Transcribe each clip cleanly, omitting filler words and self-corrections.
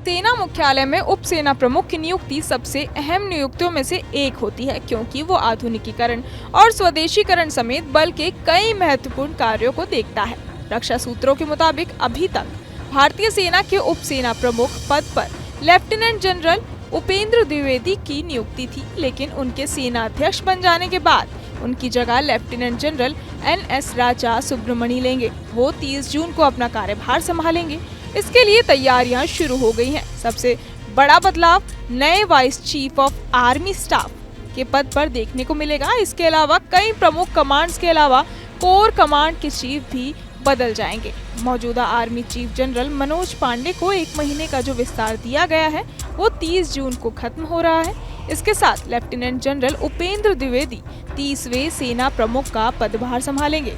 सेना मुख्यालय में उप सेना प्रमुख की नियुक्ति सबसे अहम नियुक्तियों में से एक होती है, क्योंकि वो आधुनिकीकरण और स्वदेशीकरण समेत बल के कई महत्वपूर्ण कार्यों को देखता है। रक्षा सूत्रों के मुताबिक अभी तक भारतीय सेना के उप सेना प्रमुख पद पर लेफ्टिनेंट जनरल उपेंद्र द्विवेदी की नियुक्ति थी, लेकिन उनके सेना अध्यक्ष बन जाने के बाद उनकी जगह लेफ्टिनेंट जनरल NS राजा सुब्रमणी लेंगे। वो 30 जून को अपना कार्यभार संभालेंगे। इसके लिए तैयारियां शुरू हो गई हैं। सबसे बड़ा बदलाव नए vice chief of army staff के पद पर देखने को मिलेगा। इसके अलावा कई प्रमुख कमांड्स के अलावा कोर कमांड के चीफ भी बदल जाएंगे। मौजूदा army chief general Manoj Pande को 1 महीने का जो विस्तार दिया गया है वो 30 जून को खत्म हो रहा है। इसके साथ लेफ्टिनेंट जनरल उपेंद्र द्विवेदी 30वें सेना प्रमुख का पदभार संभालेंगे।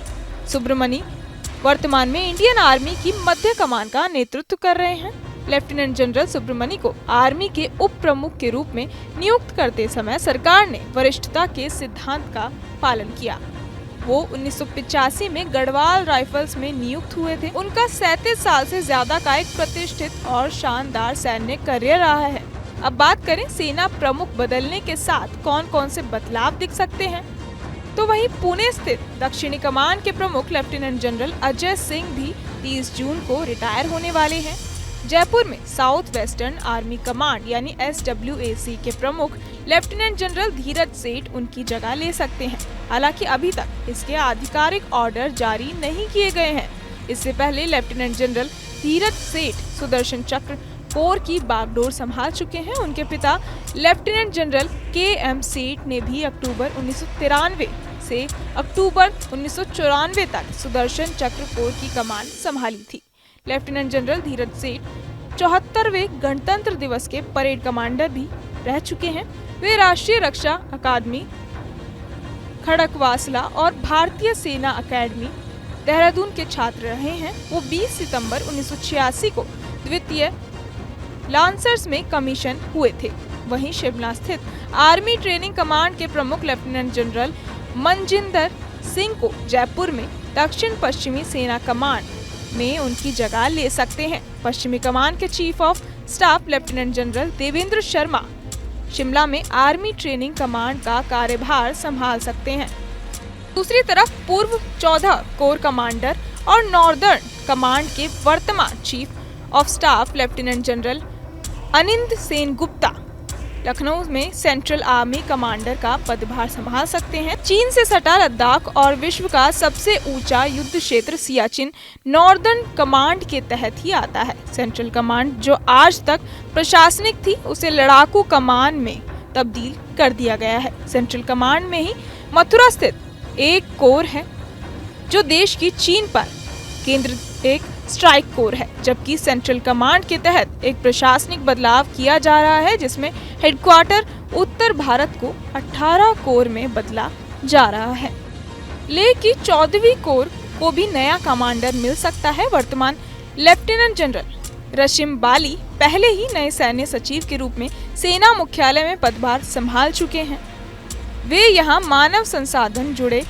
सुब्रमणी वर्तमान में इंडियन आर्मी की मध्य कमान का नेतृत्व कर रहे हैं। लेफ्टिनेंट जनरल सुब्रमणी को आर्मी के उप प्रमुख के रूप में नियुक्त करते समय सरकार ने वरिष्ठता के सिद्धांत का पालन किया। वो 1985 में गढ़वाल राइफल्स में नियुक्त हुए थे। उनका 37 साल से ज्यादा का एक प्रतिष्ठित और शानदार सैन्य करियर रहा है। अब बात करें सेना प्रमुख बदलने के साथ कौन कौन से बदलाव दिख सकते हैं, तो वहीं पुणे स्थित दक्षिणी कमान के प्रमुख लेफ्टिनेंट जनरल अजय सिंह भी 30 जून को रिटायर होने वाले हैं। जयपुर में साउथ वेस्टर्न आर्मी कमांड यानी SWAC के प्रमुख लेफ्टिनेंट जनरल धीरज सेठ उनकी जगह ले सकते हैं। हालांकि अभी तक इसके आधिकारिक ऑर्डर जारी नहीं किए गए हैं। इससे पहले लेफ्टिनेंट जनरल धीरज सेठ सुदर्शन चक्र कोर की बागडोर संभाल चुके हैं। उनके पिता लेफ्टिनेंट जनरल KM सेठ ने भी अक्टूबर 1993 से अक्टूबर 1994 तक सुदर्शन चक्र कोर की कमान संभाली थी। लेफ्टिनेंट जनरल धीरज सेठ 74वें गणतंत्र दिवस के परेड कमांडर भी रह चुके हैं। वे राष्ट्रीय रक्षा अकादमी खड़कवासला और भारतीय सेना अकेडमी देहरादून के छात्र रहे हैं। वो 20 सितंबर 1986 को द्वितीय लांसर्स में कमीशन हुए थे। वहीं शिमला स्थित आर्मी ट्रेनिंग कमांड के प्रमुख लेफ्टिनेंट जनरल मनजिंदर सिंह को जयपुर में दक्षिण पश्चिमी सेना कमांड में उनकी जगह ले सकते हैं। पश्चिमी कमान के chief of staff lieutenant general Devendra Sharma Shimla में आर्मी ट्रेनिंग कमांड का कार्यभार संभाल सकते हैं। दूसरी तरफ पूर्व 14 कोर कमांडर और नॉर्दर्न कमांड के वर्तमान chief of staff lieutenant general Anind Sengupta Lucknow में सेंट्रल आर्मी कमांडर का पदभार संभाल सकते हैं। चीन से सटा लद्दाख और विश्व का सबसे ऊंचा युद्ध क्षेत्र सियाचिन नॉर्दर्न कमांड के तहत ही आता है। सेंट्रल कमांड जो आज तक प्रशासनिक थी उसे लड़ाकू कमान में तब्दील कर दिया गया है। सेंट्रल कमांड में ही मथुरा स्थित एक कोर है जो देश की चीन पर केंद्रित एक स्ट्राइक कोर है, जबकि सेंट्रल कमांड के तहत एक प्रशासनिक बदलाव किया जा रहा है जिसमें हेडक्वार्टर उत्तर भारत को 18 कोर में बदला जा रहा है। लेकिन 14वीं कोर को भी नया कमांडर मिल सकता है। वर्तमान लेफ्टिनेंट जनरल रशिम बाली पहले ही नए सैन्य सचिव के रूप में सेना मुख्यालय में पदभार संभाल चुके हैं। वे यहाँ मानव संसाधन जुड़े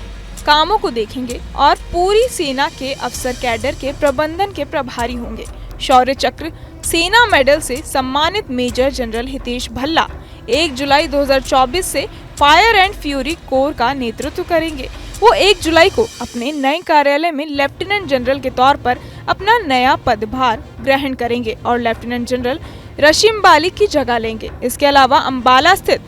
कामों को देखेंगे और पूरी सेना के अफसर कैडर के प्रबंधन के प्रभारी होंगे। शौर्य चक्र सेना मेडल से सम्मानित मेजर जनरल हितेश भल्ला 1 जुलाई 2024 से फायर एंड फ्यूरी कोर का नेतृत्व करेंगे। वो 1 जुलाई को अपने नए कार्यालय में लेफ्टिनेंट जनरल के तौर पर अपना नया पदभार ग्रहण करेंगे और लेफ्टिनेंट जनरल रशिम बाली की जगह लेंगे। इसके अलावा अंबाला स्थित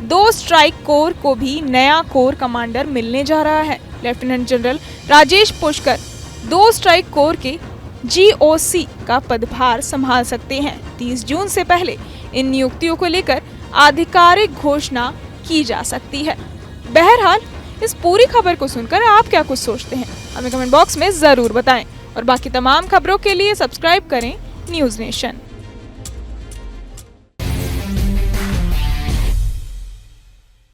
2 स्ट्राइक कोर को भी नया कोर कमांडर मिलने जा रहा है। Lieutenant general Rajesh Pushkar 2 strike corps के GOC का पदभार संभाल सकते हैं। 30 जून से पहले इन नियुक्तियों को लेकर आधिकारिक घोषणा की जा सकती है। बहरहाल इस पूरी खबर को सुनकर आप क्या कुछ सोचते हैं, हमें कमेंट बॉक्स में जरूर बताएं और बाकी तमाम खबरों के लिए सब्सक्राइब करें न्यूज़ नेशन।